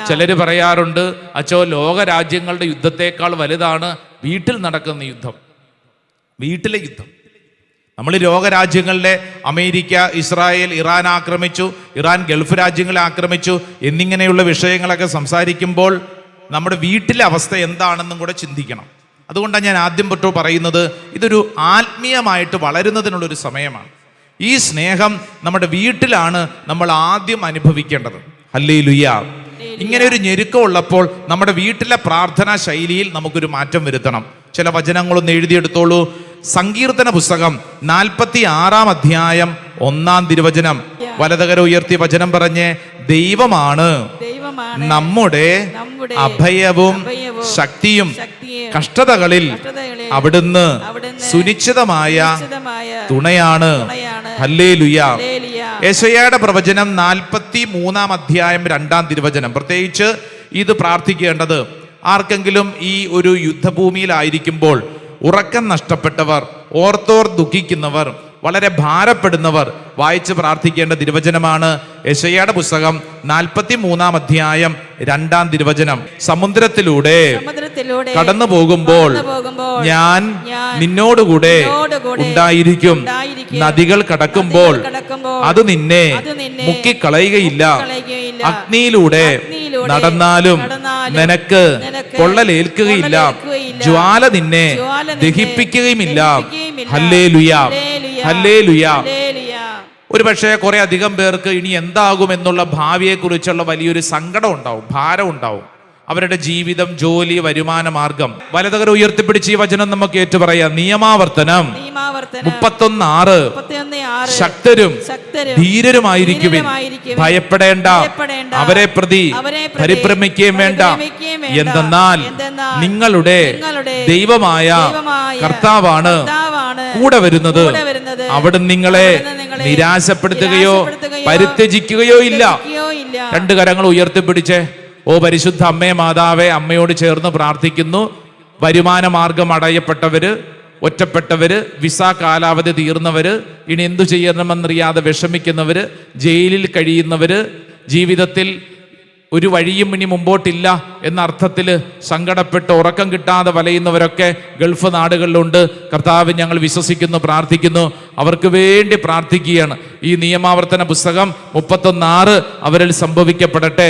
ചിലര് പറയാറുണ്ട്, അച്ചോ ലോകരാജ്യങ്ങളുടെ യുദ്ധത്തെക്കാൾ വലുതാണ് വീട്ടിൽ നടക്കുന്ന യുദ്ധം. വീട്ടിലെ യുദ്ധം. നമ്മൾ ലോകരാജ്യങ്ങളിലെ അമേരിക്ക, ഇസ്രായേൽ, ഇറാൻ ആക്രമിച്ചു, ഇറാൻ ഗൾഫ് രാജ്യങ്ങളെ ആക്രമിച്ചു എന്നിങ്ങനെയുള്ള വിഷയങ്ങളൊക്കെ സംസാരിക്കുമ്പോൾ നമ്മുടെ വീട്ടിലെ അവസ്ഥ എന്താണെന്നും കൂടെ ചിന്തിക്കണം. അതുകൊണ്ടാണ് ഞാൻ ആദ്യം തൊട്ട് പറയുന്നത്, ഇതൊരു ആത്മീയമായിട്ട് വളരുന്നതിനുള്ളൊരു സമയമാണ്. ഈ സ്നേഹം നമ്മുടെ വീട്ടിലാണ് നമ്മൾ ആദ്യം അനുഭവിക്കേണ്ടത്. ഹല്ലേലൂയ. ഇങ്ങനെ ഒരു ഞെരുക്കം ഉള്ളപ്പോൾ നമ്മുടെ വീട്ടിലെ പ്രാർത്ഥനാ ശൈലിയിൽ നമുക്കൊരു മാറ്റം വരുത്തണം. ചില വചനങ്ങളൊന്ന് എഴുതിയെടുത്തോളൂ. സങ്കീർത്തന പുസ്തകം 46-ാം അധ്യായം 1-ാം തിരുവചനം. വലതുകര ഉയർത്തി വചനം പറഞ്ഞ്, ദൈവമാണ് നമ്മുടെ അഭയവും ശക്തിയും, കഷ്ടതകളിൽ അവിടുന്ന് സുനിശ്ചിതമായ തുണയാണ്. ഹല്ലേലൂയ. യെശയ്യായുടെ പ്രവചനം 43-ാം അധ്യായം 2-ാം തിരുവചനം. പ്രത്യേകിച്ച് ഇത് പ്രാർത്ഥിക്കേണ്ടത് ആർക്കെങ്കിലും ഈ ഒരു യുദ്ധഭൂമിയിലായിരിക്കുമ്പോൾ ഉറക്കം നഷ്ടപ്പെട്ടവർ, ഓർത്തോർ ദുഃഖിക്കുന്നവർ, വളരെ ഭാരപ്പെടുന്നവർ വായിച്ച് പ്രാർത്ഥിക്കേണ്ട തിരുവചനമാണ് യെശയ്യായുടെ പുസ്തകം 43-ാം അധ്യായം 2-ാം തിരുവചനം. സമുദ്രത്തിലൂടെ കടന്നു പോകുമ്പോൾ ഞാൻ നിന്നോടുകൂടെ ഉണ്ടായിരിക്കും, നദികൾ കടക്കുമ്പോൾ അത് നിന്നെ മുക്കിക്കളയുകയില്ല, അഗ്നിയിലൂടെ നടന്നാലും നിനക്ക് പൊള്ളലേൽക്കുകയില്ല, ജ്വാല നിന്നെ ദഹിപ്പിക്കുകയുമില്ല. Hallelujah, hallelujah. ഒരു പക്ഷേ കുറെ അധികം പേർക്ക് ഇനി എന്താകുമെന്നുള്ള ഭാവിയെ കുറിച്ചുള്ള വലിയൊരു സങ്കടം ഉണ്ടാവും, ഭാരം ഉണ്ടാവും. അവരുടെ ജീവിതം, ജോലി, വരുമാന മാർഗം. വലതുകര ഉയർത്തിപ്പിടിച്ച് ഈ വചനം നമുക്ക് ഏറ്റുപറയാം. നിയമാവർത്തനം 31:6. ശക്തരും ധീരരുമായിരിക്കുവിൻ, ഭയപ്പെടേണ്ട, അവരെ പ്രതി പരിഭ്രമിക്കുകയും വേണ്ട. എന്തെന്നാൽ നിങ്ങളുടെ ദൈവമായ കർത്താവാണ് കൂടെ വരുന്നത്. അവിടെ നിങ്ങളെ നിരാശപ്പെടുത്തുകയോ പരിത്യജിക്കുകയോ ഇല്ല. രണ്ട് കരങ്ങൾ ഉയർത്തിപ്പിടിച്ചേ. ഓ പരിശുദ്ധ അമ്മേ, മാതാവേ, അമ്മയോട് ചേർന്ന് പ്രാർത്ഥിക്കുന്നു. വരുമാന മാർഗം അടയപ്പെട്ടവര്, ഒറ്റപ്പെട്ടവര്, വിസ കാലാവധി തീർന്നവര്, ഇനി എന്തു ചെയ്യണമെന്നറിയാതെ വിഷമിക്കുന്നവര്, ജയിലിൽ കഴിയുന്നവര്, ജീവിതത്തിൽ ഒരു വഴിയും ഇനി മുമ്പോട്ടില്ല എന്ന അർത്ഥത്തിൽ സങ്കടപ്പെട്ട് ഉറക്കം കിട്ടാതെ വലയുന്നവരൊക്കെ ഗൾഫ് നാടുകളിലുണ്ട്. കർത്താവ്, ഞങ്ങൾ വിശ്വസിക്കുന്നു, പ്രാർത്ഥിക്കുന്നു, അവർക്ക് വേണ്ടി പ്രാർത്ഥിക്കുകയാണ്. ഈ നിയമാവർത്തന പുസ്തകം 31:6 അവരിൽ സംഭവിക്കപ്പെടട്ടെ.